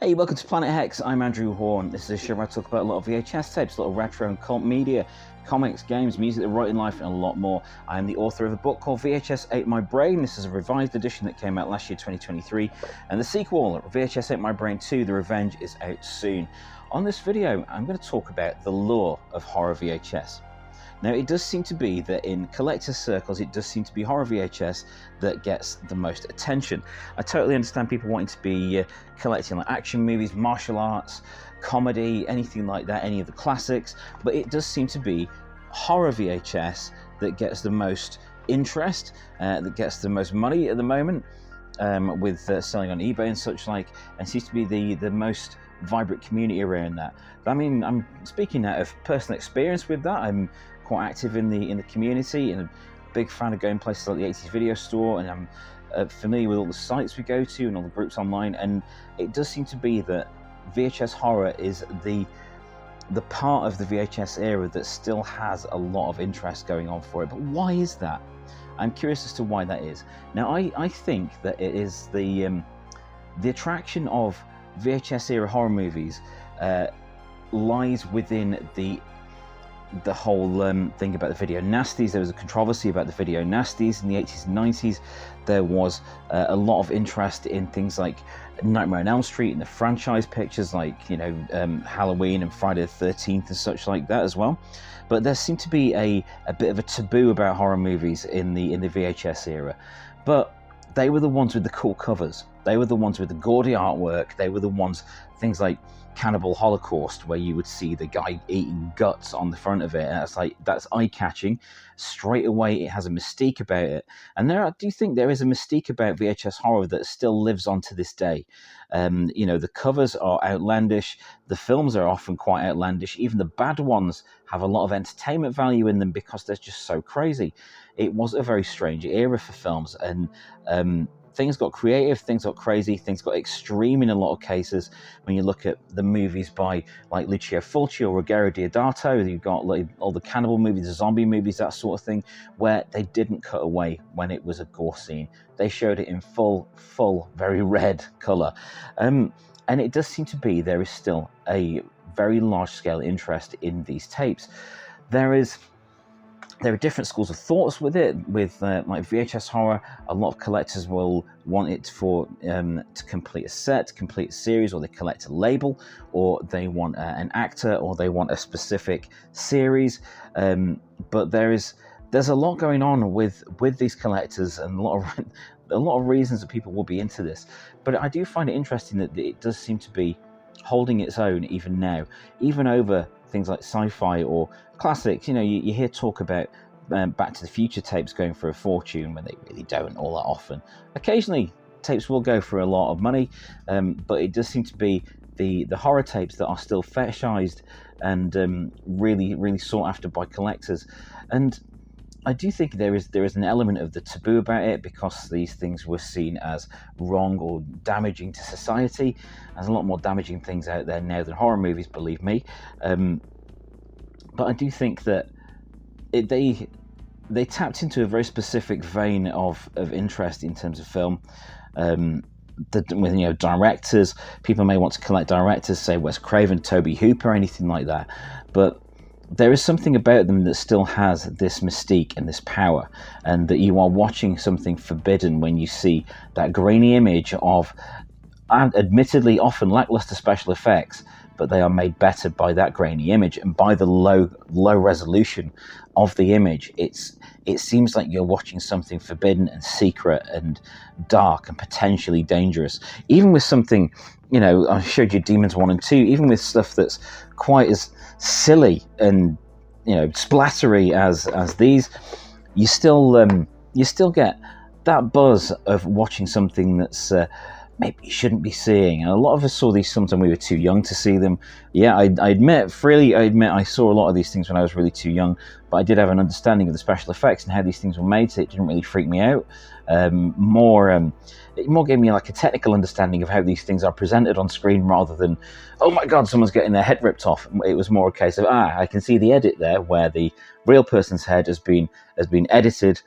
Hey, welcome to Planet Hex. I'm Andrew Horn. This is a show where I talk about a lot of VHS tapes, a lot of retro and cult media, comics, games, music, the right in life, and a lot more. I am the author of a book called VHS Ate My Brain. This is a revised edition that came out last year, 2023, and the sequel, VHS Ate My Brain 2, The Revenge, is out soon. On this video, I'm going to talk about the lore of horror VHS. Now, it does seem to be that in collector circles, it does seem to be horror VHS that gets the most attention. I totally understand people wanting to be collecting like action movies, martial arts, comedy, anything like that, any of the classics, but it does seem to be horror VHS that gets the most interest, that gets the most money at the moment, with selling on eBay and such like, and seems to be the most vibrant community around that. But I mean, I'm speaking out of personal experience with that. I'm quite active in the community and a big fan of going places like the 80s video store, and I'm familiar with all the sites we go to and all the groups online, and it does seem to be that VHS horror is the part of the VHS era that still has a lot of interest going on for it. But why is that? I'm curious as to why that is. Now, I think that it is the attraction of VHS era horror movies lies within the whole thing about the video nasties. There was a controversy about the video nasties in the 80s and 90s. There was a lot of interest in things like Nightmare on Elm Street and the franchise pictures like, you know, Halloween and Friday the 13th and such like that as well. But there seemed to be a bit of a taboo about horror movies in the VHS era. But they were the ones with the cool covers. They were the ones with the gaudy artwork. They were the ones, things like Cannibal Holocaust, where you would see the guy eating guts on the front of it, and that's eye-catching. Straight away, it has a mystique about it. And I do think there is a mystique about VHS horror that still lives on to this day. You know, the covers are outlandish. The films are often quite outlandish. Even the bad ones have a lot of entertainment value in them because they're just so crazy. It was a very strange era for films, and things got creative, things got crazy, things got extreme in a lot of cases. When you look at the movies by like Lucio Fulci or Ruggero Deodato, you've got like all the cannibal movies, the zombie movies, that sort of thing, where they didn't cut away when it was a gore scene. They showed it in full, very red colour. And it does seem to be there is still a very large-scale interest in these tapes. There are different schools of thoughts with it. With like VHS horror, a lot of collectors will want it to complete a set, to complete a series, or they collect a label, or they want an actor, or they want a specific series. But there's a lot going on with these collectors, and a lot of reasons that people will be into this. But I do find it interesting that it does seem to be holding its own even now, even over things like sci-fi or classics. You know, you hear talk about Back to the Future tapes going for a fortune when they really don't all that often. Occasionally, tapes will go for a lot of money, but it does seem to be the horror tapes that are still fetishized and really sought after by collectors. And I do think there is an element of the taboo about it because these things were seen as wrong or damaging to society. There's a lot more damaging things out there now than horror movies, believe me. But I do think that they tapped into a very specific vein of interest in terms of film. With, you know, directors, people may want to collect directors, say Wes Craven, Tobe Hooper, anything like that. But there is something about them that still has this mystique and this power, and that you are watching something forbidden when you see that grainy image of, admittedly often lackluster special effects, but they are made better by that grainy image and by the low resolution of the image. It seems like you're watching something forbidden and secret and dark and potentially dangerous. Even with something, you know, I showed you Demons 1 and 2, even with stuff that's quite as silly and, you know, splattery as these, you still get that buzz of watching something that's maybe you shouldn't be seeing. And a lot of us saw these sometimes we were too young to see them. Yeah, I admit I saw a lot of these things when I was really too young, but I did have an understanding of the special effects and how these things were made, so it didn't really freak me out. It more gave me like a technical understanding of how these things are presented on screen rather than, oh my god, someone's getting their head ripped off. It was more a case of, I can see the edit there where the real person's head has been edited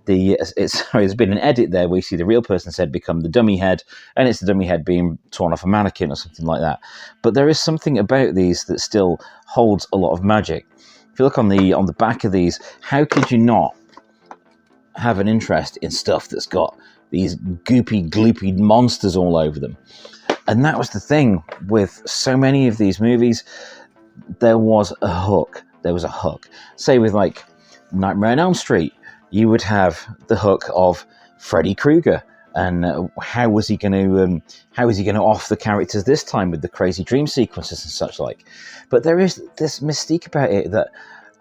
there's been an edit there where you see the real person's head become the dummy head, and it's the dummy head being torn off a mannequin or something like that. But there is something about these that still holds a lot of magic. If you look on the back of these, how could you not have an interest in stuff that's got these goopy, gloopy monsters all over them? And that was the thing with so many of these movies. There was a hook. There was a hook. Say with like Nightmare on Elm Street, you would have the hook of Freddy Krueger, and how was he going to off the characters this time with the crazy dream sequences and such like. But there is this mystique about it that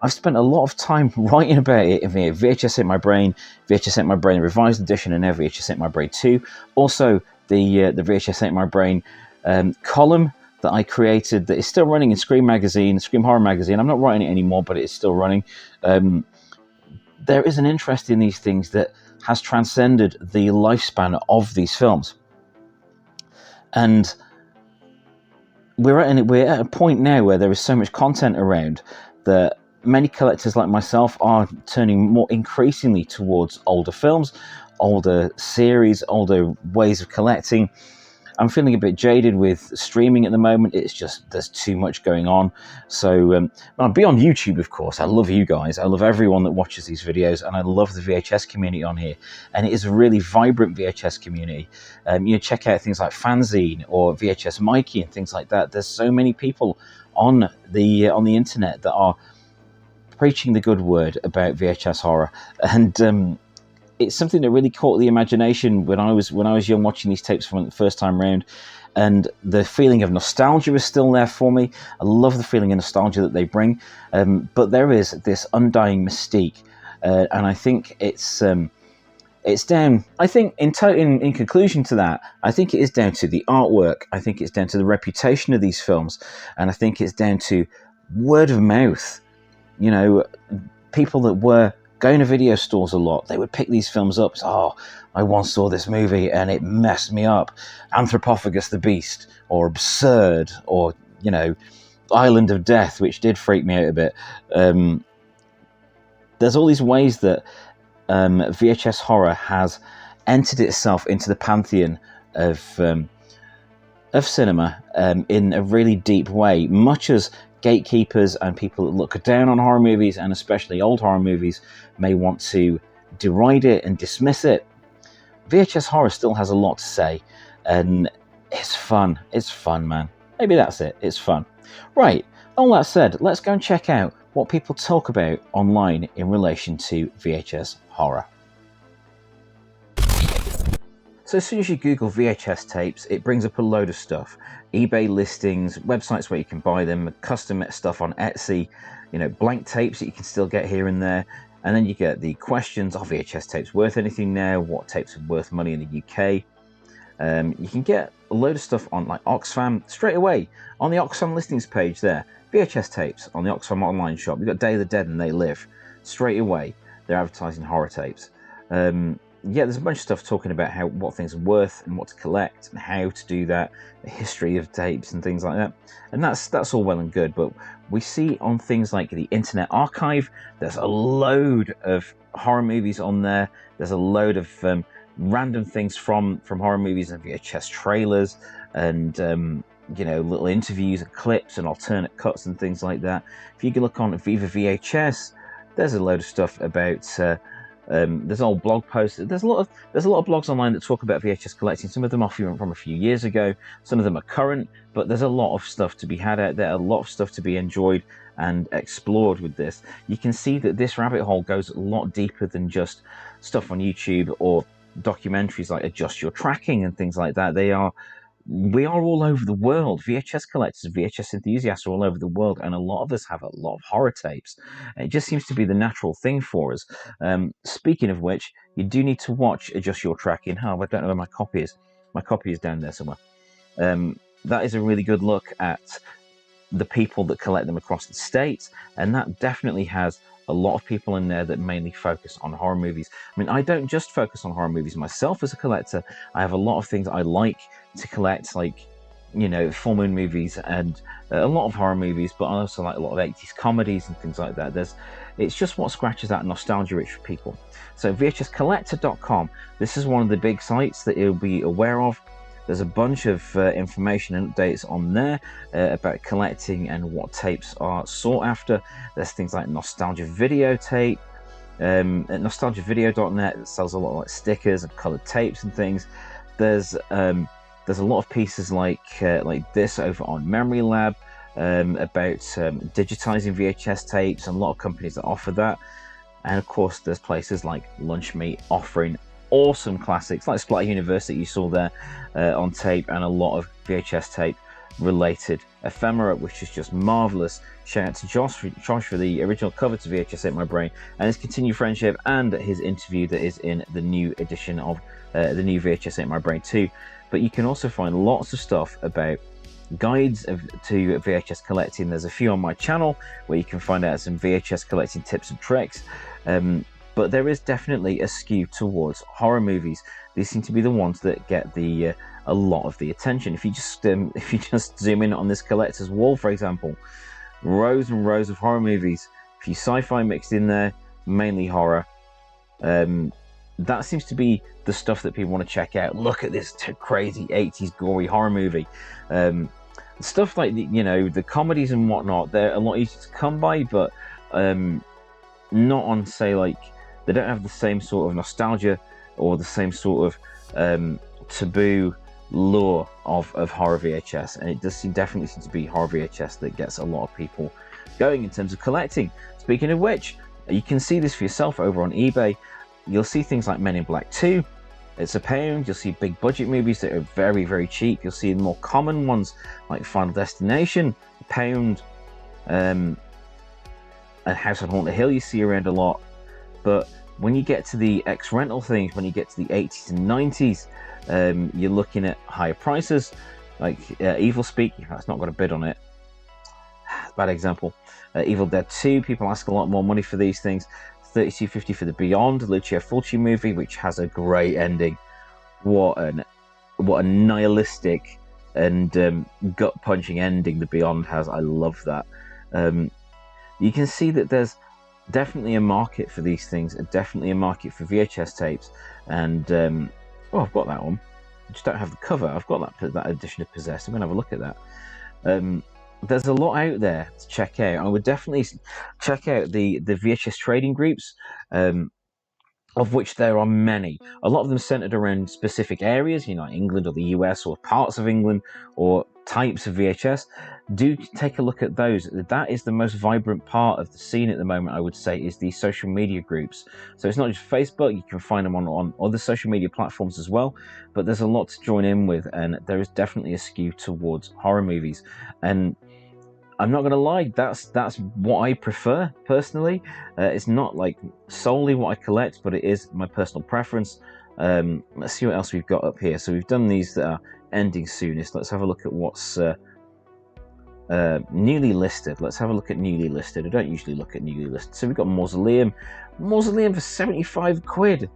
I've spent a lot of time writing about it in VHS Ate My Brain, VHS Ate My Brain Revised Edition, and now VHS Ate My Brain 2. Also, the VHS Ate My Brain column that I created that is still running in Scream Magazine, Scream Horror Magazine. I'm not writing it anymore, but it's still running. There is an interest in these things that has transcended the lifespan of these films. And we're at a point now where there is so much content around that many collectors like myself are turning more increasingly towards older films, older series, older ways of collecting. I'm feeling a bit jaded with streaming at the moment. It's just, there's too much going on. So I'll be on YouTube, of course. I love you guys. I love everyone that watches these videos, and I love the VHS community on here. And it is a really vibrant VHS community. Check out things like Fanzine or VHS Mikey and things like that. There's so many people on the internet that are preaching the good word about VHS horror, and it's something that really caught the imagination when I was young, watching these tapes for the first time round, and the feeling of nostalgia is still there for me. I love the feeling of nostalgia that they bring, but there is this undying mystique, and I think it's down. I think in conclusion to that, I think it is down to the artwork. I think it's down to the reputation of these films, and I think it's down to word of mouth. People that were going to video stores a lot, they would pick these films up. Oh, I once saw this movie and it messed me up. Anthropophagus the Beast, or Absurd, or Island of Death, which did freak me out a bit. There's all these ways that VHS horror has entered itself into the pantheon of cinema in a really deep way, much as gatekeepers and people that look down on horror movies, and especially old horror movies, may want to deride it and dismiss it. VHS horror still has a lot to say, and it's fun. It's fun, man. Maybe that's it. It's fun. Right, all that said, let's go and check out what people talk about online in relation to VHS horror. So as soon as you Google VHS tapes, it brings up a load of stuff. eBay listings, websites where you can buy them, custom stuff on Etsy, blank tapes that you can still get here and there. And then you get the questions, are VHS tapes worth anything now? What tapes are worth money in the UK? You can get a load of stuff on like Oxfam straight away. On the Oxfam listings page there, VHS tapes on the Oxfam online shop. You've got Day of the Dead and They Live. Straight away, they're advertising horror tapes. There's a bunch of stuff talking about what things are worth and what to collect and how to do that, the history of tapes and things like that. And that's all well and good, but we see on things like the Internet Archive, there's a load of horror movies on there. There's a load of random things from horror movies and VHS trailers, and little interviews and clips and alternate cuts and things like that. If you can look on Viva VHS, there's a load of stuff about. There's old blog posts. There's a lot of blogs online that talk about VHS collecting. Some of them are from a few years ago. Some of them are current, but there's a lot of stuff to be had out there. A lot of stuff to be enjoyed and explored with this. You can see that this rabbit hole goes a lot deeper than just stuff on YouTube or documentaries like Adjust Your Tracking and things like that. We are all over the world. VHS collectors, VHS enthusiasts are all over the world, and a lot of us have a lot of horror tapes. It just seems to be the natural thing for us. Speaking of which, you do need to watch Adjust Your Tracking. I don't know where my copy is. My copy is down there somewhere. That is a really good look at the people that collect them across the States, and that definitely has a lot of people in there that mainly focus on horror movies. I mean, I don't just focus on horror movies myself as a collector. I have a lot of things I like to collect, like you know, full moon movies and a lot of horror movies, but I also like a lot of 80s comedies and things like that. It's just what scratches that nostalgia itch for people. So vhscollector.com, this is one of the big sites that you'll be aware of. There's a bunch of information and updates on there about collecting and what tapes are sought after. There's things like nostalgia videotape. At nostalgiavideo.net, it sells a lot of like stickers and colored tapes and things. There's a lot of pieces like this over on Memory Lab about digitizing VHS tapes, and a lot of companies that offer that. And of course, there's places like Lunchmeat offering awesome classics like Splatter University you saw there on tape, and a lot of VHS tape related ephemera, which is just marvelous. Shout out to Josh for the original cover to VHS Ate My Brain and his continued friendship, and his interview that is in the new edition of the new VHS Ate My Brain 2. But you can also find lots of stuff about guides to VHS collecting. There's a few on my channel where you can find out some VHS collecting tips and tricks. But there is definitely a skew towards horror movies. These seem to be the ones that get a lot of the attention. If you just zoom in on this collector's wall, for example, rows and rows of horror movies. A few sci-fi mixed in there, mainly horror. That seems to be the stuff that people want to check out. Look at this crazy 80s gory horror movie. Stuff like the comedies and whatnot, they're a lot easier to come by, but not on, say, like, they don't have the same sort of nostalgia or the same sort of taboo lure of horror VHS, and it does definitely seem to be horror VHS that gets a lot of people going in terms of collecting. Speaking of which, you can see this for yourself over on eBay. You'll see things like Men in Black 2, it's £1. You'll see big budget movies that are very, very cheap. You'll see more common ones like Final Destination, £1, and House on Haunted Hill you see around a lot. But when you get to the ex-rental things, when you get to the 80s and 90s, you're looking at higher prices, like Evil Speak. That's not got a bid on it. Bad example. Evil Dead 2, people ask a lot more money for these things. $32.50 for the Beyond, Lucio Fulci movie, which has a great ending. What a nihilistic and gut-punching ending the Beyond has. I love that. You can see that there's definitely a market for these things, definitely a market for VHS tapes, and oh, I've got that one. I just don't have the cover. I've got that edition of Possessed. I'm gonna have a look at that. There's a lot out there to check out. I would definitely check out the VHS trading groups, of which there are many. A lot of them centered around specific areas, England or the US or parts of England or types of VHS. Do take a look at those. That is the most vibrant part of the scene at the moment, I would say, is the social media groups. So it's not just Facebook, you can find them on other social media platforms as well, but there's a lot to join in with, and there is definitely a skew towards horror movies. And I'm not going to lie, that's what I prefer personally. It's not like solely what I collect, but it is my personal preference. Let's see what else we've got up here. So we've done these that are ending soonest. Let's have a look at what's newly listed. Let's have a look at newly listed. I don't usually look at newly listed. So we've got Mausoleum for 75 quid.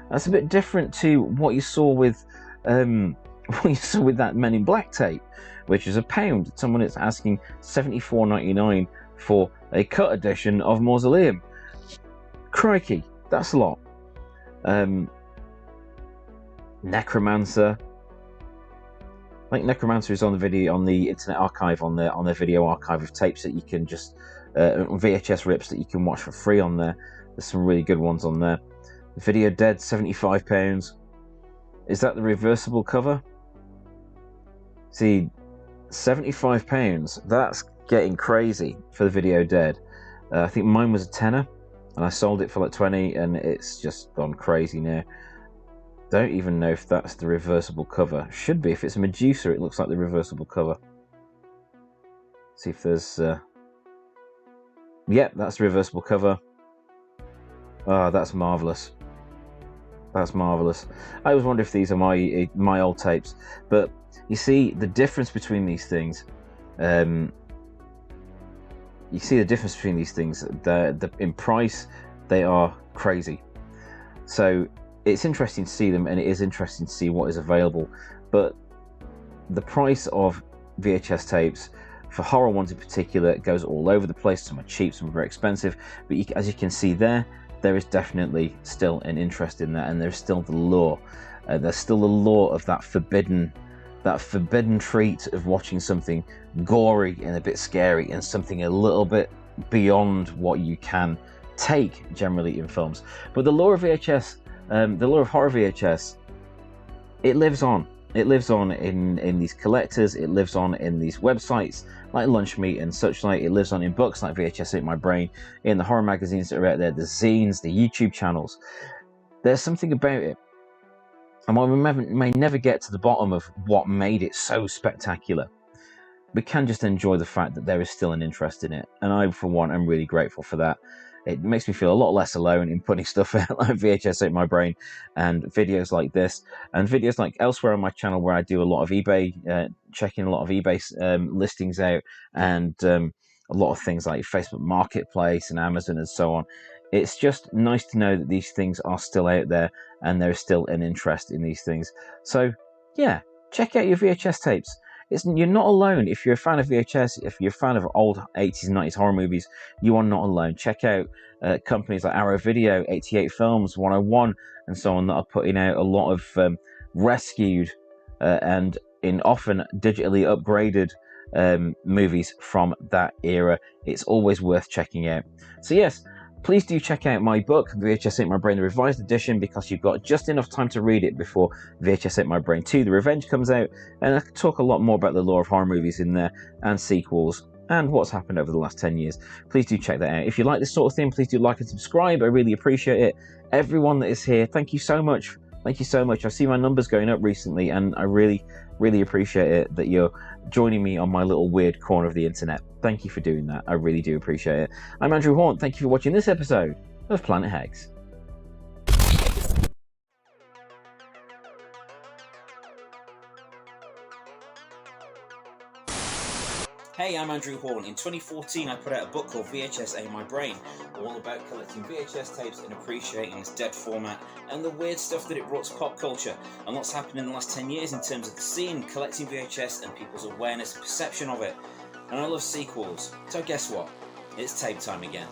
That's a bit different to what you saw with that Men in Black tape, which is £1. Someone is asking $74.99 for a cut edition of Mausoleum. Crikey, that's a lot. Necromancer. I think Necromancer is on the Internet Archive, on the video archive of tapes that you can just VHS rips that you can watch for free on there. There's some really good ones on there. Video Dead, £75. Is that the reversible cover? See, £75. That's getting crazy for the Video Dead. I think mine was a tenner, and I sold it for like 20, and it's just gone crazy now. Don't even know if that's the reversible cover. Should be. If it's a Medusa, it looks like the reversible cover. See if there's... Yep, that's the reversible cover. Oh, that's marvellous. That's marvellous. I always wonder if these are my old tapes. But you see the difference between these things. In price, they are crazy. So it's interesting to see them, and it is interesting to see what is available. But the price of VHS tapes for horror ones in particular goes all over the place. Some are cheap, some are very expensive, but as you can see there is definitely still an interest in that, and there's still the lure. There's still the lure of that forbidden treat of watching something gory and a bit scary and something a little bit beyond what you can take generally in films. But the lure of VHS, the lure of horror VHS, it lives on. It lives on in these collectors, it lives on in these websites like Lunchmeat and such like, it lives on in books like VHS Ate My Brain, in the horror magazines that are out there, the zines, the YouTube channels. There's something about it. And while we may never get to the bottom of what made it so spectacular, we can just enjoy the fact that there is still an interest in it. And I, for one, am really grateful for that. It makes me feel a lot less alone in putting stuff out like VHS Ate My Brain and videos like this, and videos like elsewhere on my channel where I do a lot of eBay, checking a lot of eBay listings out, and a lot of things like Facebook Marketplace and Amazon and so on. It's just nice to know that these things are still out there and there's still an interest in these things. So yeah, check out your VHS tapes. You're not alone. If you're a fan of VHS, if you're a fan of old 80s and 90s horror movies, you are not alone. Check out companies like Arrow Video, 88 Films, 101, and so on that are putting out a lot of rescued and in often digitally upgraded movies from that era. It's always worth checking out. So yes, please do check out my book, VHS Ate My Brain, the revised edition, because you've got just enough time to read it before VHS Ate My Brain 2, The Revenge, comes out, and I can talk a lot more about the lore of horror movies in there, and sequels, and what's happened over the last 10 years. Please do check that out. If you like this sort of thing, please do like and subscribe. I really appreciate it. Everyone that is here, thank you so much. Thank you so much. I've seen my numbers going up recently, and I really appreciate it that you're joining me on my little weird corner of the internet. Thank you for doing that. I really do appreciate it. I'm Andrew Horn. Thank you for watching this episode of Planet Hex. Hey, I'm Andrew Horn. In 2014, I put out a book called VHS Ate My Brain, all about collecting VHS tapes and appreciating its dead format and the weird stuff that it brought to pop culture, and what's happened in the last 10 years in terms of the scene, collecting VHS and people's awareness and perception of it. And I love sequels, so guess what? It's tape time again.